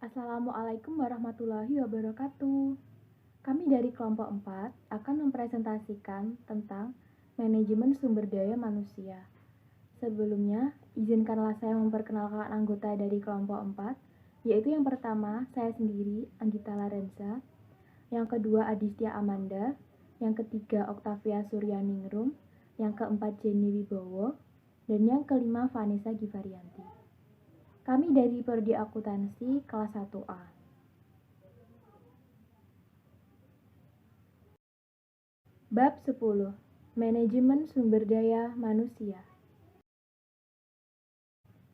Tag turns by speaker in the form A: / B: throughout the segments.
A: Assalamualaikum warahmatullahi wabarakatuh. Kami dari kelompok 4 akan mempresentasikan tentang manajemen sumber daya manusia. Sebelumnya, izinkanlah saya memperkenalkan anggota dari kelompok 4, yaitu yang pertama, saya sendiri, Anggita Larenza, yang kedua, Adistia Amanda, yang ketiga, Oktavia Suryaningrum, yang keempat, Jenny Wibowo, dan yang kelima, Vanessa Givarianti. Kami dari Prodi Akuntansi kelas 1A. Bab 10. Manajemen sumber daya manusia.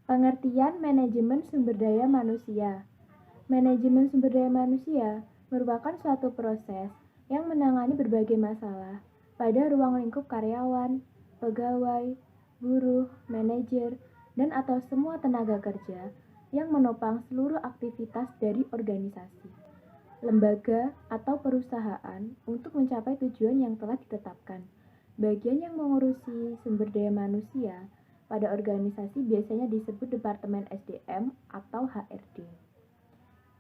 A: Pengertian manajemen sumber daya manusia. Manajemen sumber daya manusia merupakan suatu proses yang menangani berbagai masalah pada ruang lingkup karyawan, pegawai, buruh, manajer, dan atau semua tenaga kerja yang menopang seluruh aktivitas dari organisasi, lembaga, atau perusahaan untuk mencapai tujuan yang telah ditetapkan. Bagian yang mengurusi sumber daya manusia pada organisasi biasanya disebut Departemen SDM atau HRD.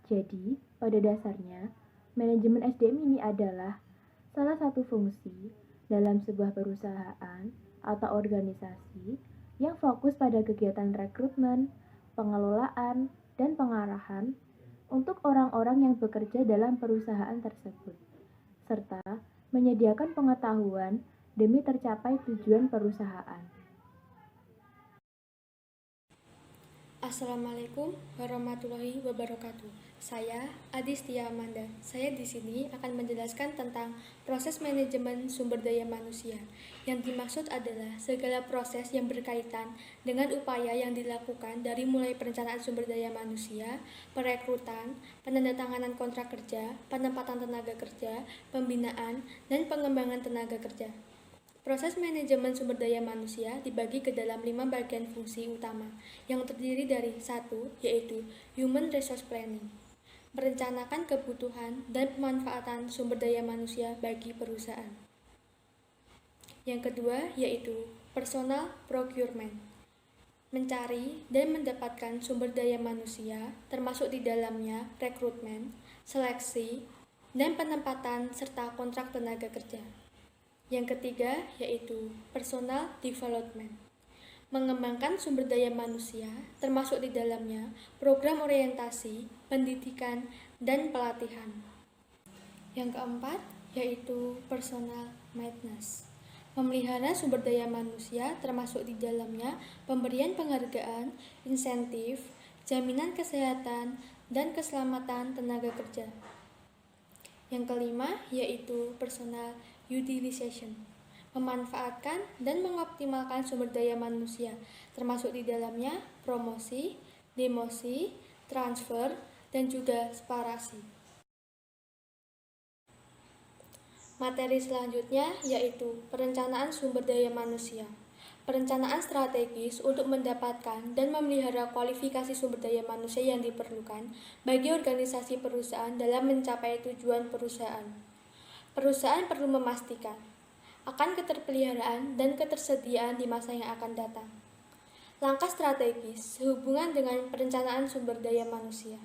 A: Jadi, pada dasarnya, manajemen SDM ini adalah salah satu fungsi dalam sebuah perusahaan atau organisasi yang fokus pada kegiatan rekrutmen, pengelolaan, dan pengarahan untuk orang-orang yang bekerja dalam perusahaan tersebut, serta menyediakan pengetahuan demi tercapai tujuan perusahaan.
B: Assalamualaikum warahmatullahi wabarakatuh. Saya Adistia Amanda. Saya di sini akan menjelaskan tentang proses manajemen sumber daya manusia. Yang dimaksud adalah segala proses yang berkaitan dengan upaya yang dilakukan dari mulai perencanaan sumber daya manusia, perekrutan, penandatanganan kontrak kerja, penempatan tenaga kerja, pembinaan, dan pengembangan tenaga kerja. Proses manajemen sumber daya manusia dibagi ke dalam 5 bagian fungsi utama, yang terdiri dari 1, yaitu Human Resource Planning, merencanakan kebutuhan dan pemanfaatan sumber daya manusia bagi perusahaan. Yang kedua, yaitu Personal Procurement, mencari dan mendapatkan sumber daya manusia, termasuk di dalamnya rekrutmen, seleksi, dan penempatan serta kontrak tenaga kerja. Yang ketiga, yaitu Personal Development, mengembangkan sumber daya manusia, termasuk di dalamnya program orientasi, pendidikan, dan pelatihan. Yang keempat, yaitu Personal Maintenance, memelihara sumber daya manusia, termasuk di dalamnya pemberian penghargaan, insentif, jaminan kesehatan, dan keselamatan tenaga kerja. Yang kelima, yaitu Personal Utilization, memanfaatkan dan mengoptimalkan sumber daya manusia, termasuk di dalamnya promosi, demosi, transfer, dan juga separasi. Materi selanjutnya yaitu perencanaan sumber daya manusia. Perencanaan strategis untuk mendapatkan dan memelihara kualifikasi sumber daya manusia yang diperlukan bagi organisasi perusahaan dalam mencapai tujuan perusahaan. Perusahaan perlu memastikan akan keterpeliharaan dan ketersediaan di masa yang akan datang. Langkah strategis sehubungan dengan perencanaan sumber daya manusia.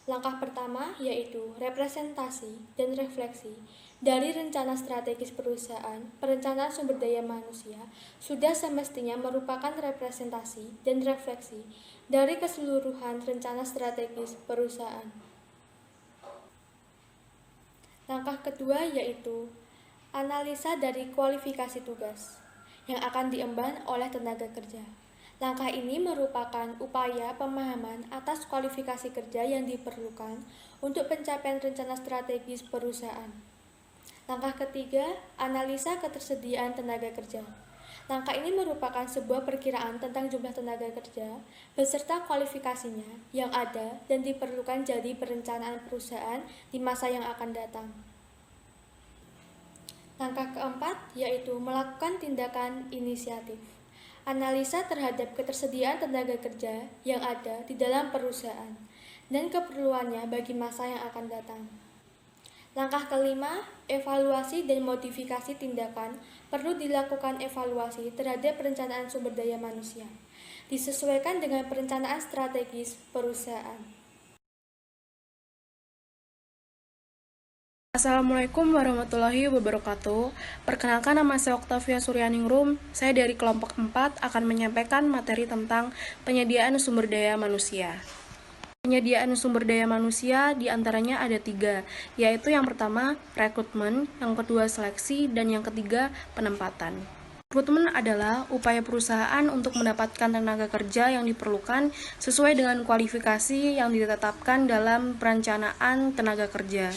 B: Langkah pertama yaitu representasi dan refleksi dari rencana strategis perusahaan. Perencanaan sumber daya manusia sudah semestinya merupakan representasi dan refleksi dari keseluruhan rencana strategis perusahaan. Langkah kedua yaitu analisa dari kualifikasi tugas yang akan diemban oleh tenaga kerja. Langkah ini merupakan upaya pemahaman atas kualifikasi kerja yang diperlukan untuk pencapaian rencana strategis perusahaan. Langkah ketiga, analisa ketersediaan tenaga kerja. Langkah ini merupakan sebuah perkiraan tentang jumlah tenaga kerja beserta kualifikasinya yang ada dan diperlukan jadi perencanaan perusahaan di masa yang akan datang. Langkah keempat yaitu melakukan tindakan inisiatif. Analisa terhadap ketersediaan tenaga kerja yang ada di dalam perusahaan dan keperluannya bagi masa yang akan datang. Langkah kelima, evaluasi dan modifikasi tindakan. Perlu dilakukan evaluasi terhadap perencanaan sumber daya manusia, disesuaikan dengan perencanaan strategis perusahaan.
C: Assalamualaikum warahmatullahi wabarakatuh. Perkenalkan, nama saya Oktavia Suryaningrum. Saya dari kelompok 4 akan menyampaikan materi tentang penyediaan sumber daya manusia. Penyediaan sumber daya manusia diantaranya ada 3, yaitu yang pertama rekrutmen, yang kedua seleksi, dan yang ketiga penempatan. Rekrutmen adalah upaya perusahaan untuk mendapatkan tenaga kerja yang diperlukan sesuai dengan kualifikasi yang ditetapkan dalam perencanaan tenaga kerja.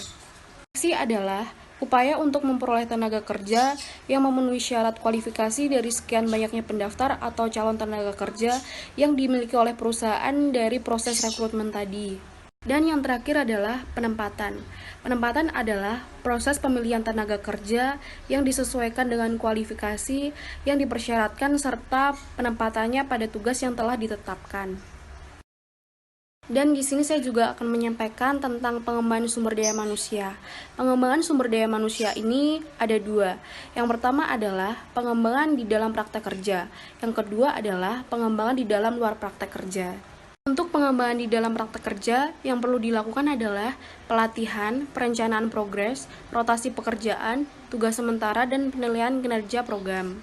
C: Seleksi adalah upaya untuk memperoleh tenaga kerja yang memenuhi syarat kualifikasi dari sekian banyaknya pendaftar atau calon tenaga kerja yang dimiliki oleh perusahaan dari proses rekrutmen tadi. Dan yang terakhir adalah penempatan. Penempatan adalah proses pemilihan tenaga kerja yang disesuaikan dengan kualifikasi yang dipersyaratkan serta penempatannya pada tugas yang telah ditetapkan. Dan di sini saya juga akan menyampaikan tentang pengembangan sumber daya manusia. Pengembangan sumber daya manusia ini ada 2. Yang pertama adalah pengembangan di dalam praktek kerja. Yang kedua adalah pengembangan di dalam luar praktek kerja. Untuk pengembangan di dalam praktek kerja, yang perlu dilakukan adalah pelatihan, perencanaan progres, rotasi pekerjaan, tugas sementara, dan penilaian kinerja program.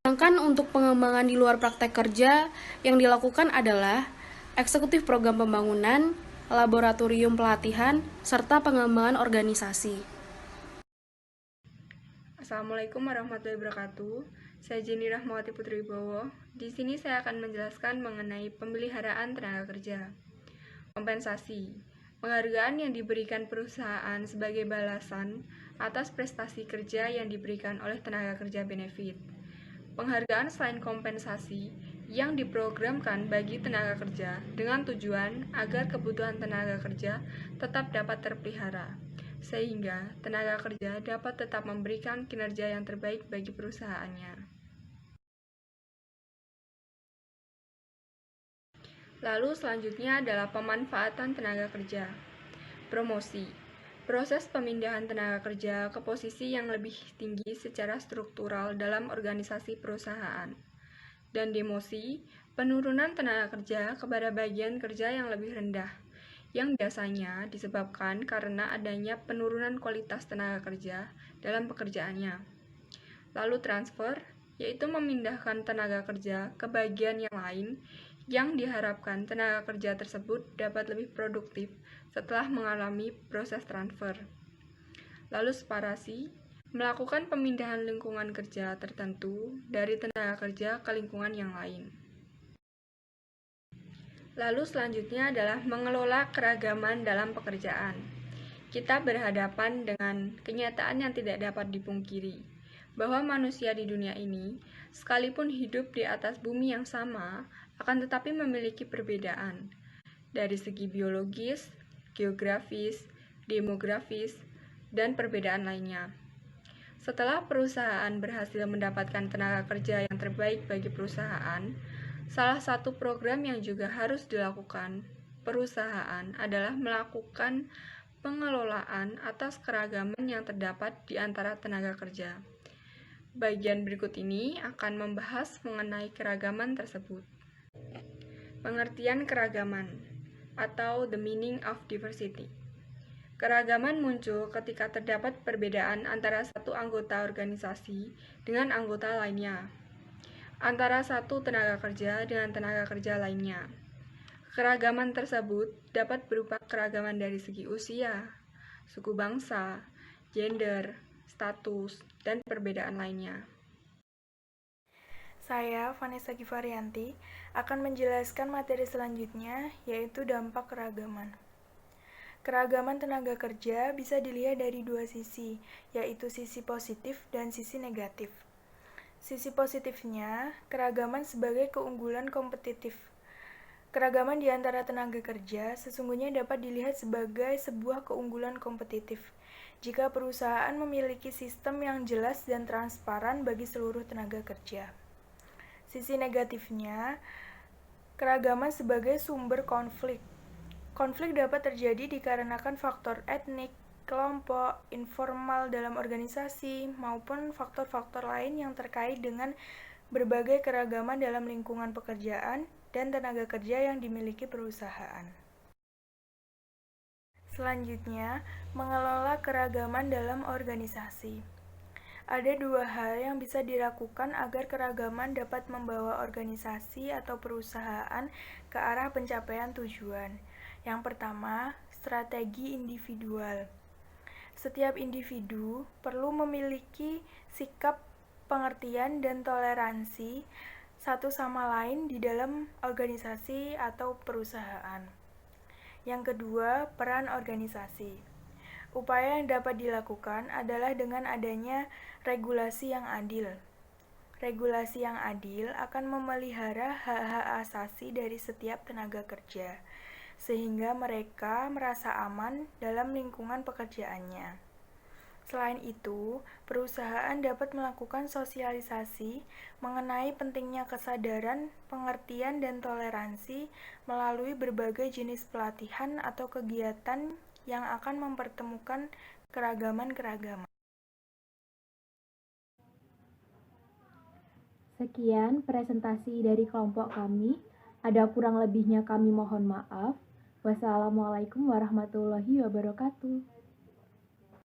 C: Sedangkan untuk pengembangan di luar praktek kerja, yang dilakukan adalah eksekutif program pembangunan, laboratorium pelatihan, serta pengembangan organisasi.
D: Assalamualaikum warahmatullahi wabarakatuh. Saya Jenny Rahmawati Putri Wibowo. Di sini saya akan menjelaskan mengenai pemeliharaan tenaga kerja. Kompensasi, penghargaan yang diberikan perusahaan sebagai balasan atas prestasi kerja yang diberikan oleh tenaga kerja benefit. Penghargaan selain kompensasi yang diprogramkan bagi tenaga kerja dengan tujuan agar kebutuhan tenaga kerja tetap dapat terpelihara, sehingga tenaga kerja dapat tetap memberikan kinerja yang terbaik bagi perusahaannya. Lalu selanjutnya adalah pemanfaatan tenaga kerja. Promosi, proses pemindahan tenaga kerja ke posisi yang lebih tinggi secara struktural dalam organisasi perusahaan. Dan demosi, penurunan tenaga kerja kepada bagian kerja yang lebih rendah, yang biasanya disebabkan karena adanya penurunan kualitas tenaga kerja dalam pekerjaannya. Lalu transfer, yaitu memindahkan tenaga kerja ke bagian yang lain yang diharapkan tenaga kerja tersebut dapat lebih produktif setelah mengalami proses transfer. Lalu separasi, melakukan pemindahan lingkungan kerja tertentu dari tenaga kerja ke lingkungan yang lain. Lalu selanjutnya adalah mengelola keragaman dalam pekerjaan. Kita berhadapan dengan kenyataan yang tidak dapat dipungkiri, bahwa manusia di dunia ini, sekalipun hidup di atas bumi yang sama, akan tetapi memiliki perbedaan dari segi biologis, geografis, demografis, dan perbedaan lainnya. Setelah perusahaan berhasil mendapatkan tenaga kerja yang terbaik bagi perusahaan, salah satu program yang juga harus dilakukan perusahaan adalah melakukan pengelolaan atas keragaman yang terdapat di antara tenaga kerja. Bagian berikut ini akan membahas mengenai keragaman tersebut. Pengertian keragaman atau the meaning of diversity. Keragaman muncul ketika terdapat perbedaan antara satu anggota organisasi dengan anggota lainnya, antara satu tenaga kerja dengan tenaga kerja lainnya. Keragaman tersebut dapat berupa keragaman dari segi usia, suku bangsa, gender, status, dan perbedaan lainnya.
E: Saya, Vanessa Givarianti, akan menjelaskan materi selanjutnya, yaitu dampak keragaman. Keragaman tenaga kerja bisa dilihat dari 2 sisi, yaitu sisi positif dan sisi negatif. Sisi positifnya, keragaman sebagai keunggulan kompetitif. Keragaman di antara tenaga kerja sesungguhnya dapat dilihat sebagai sebuah keunggulan kompetitif jika perusahaan memiliki sistem yang jelas dan transparan bagi seluruh tenaga kerja. Sisi negatifnya, keragaman sebagai sumber konflik. Konflik dapat terjadi dikarenakan faktor etnik, kelompok, informal dalam organisasi, maupun faktor-faktor lain yang terkait dengan berbagai keragaman dalam lingkungan pekerjaan dan tenaga kerja yang dimiliki perusahaan. Selanjutnya, mengelola keragaman dalam organisasi. Ada dua hal yang bisa dilakukan agar keragaman dapat membawa organisasi atau perusahaan ke arah pencapaian tujuan. Yang pertama, strategi individual. Setiap individu perlu memiliki sikap pengertian dan toleransi satu sama lain di dalam organisasi atau perusahaan. Yang kedua, peran organisasi. Upaya yang dapat dilakukan adalah dengan adanya regulasi yang adil. Regulasi yang adil akan memelihara hak-hak asasi dari setiap tenaga kerja, sehingga mereka merasa aman dalam lingkungan pekerjaannya. Selain itu, perusahaan dapat melakukan sosialisasi mengenai pentingnya kesadaran, pengertian, dan toleransi melalui berbagai jenis pelatihan atau kegiatan yang akan mempertemukan keragaman-keragaman.
A: Sekian presentasi dari kelompok kami. Ada kurang lebihnya kami mohon maaf. Wassalamualaikum warahmatullahi wabarakatuh.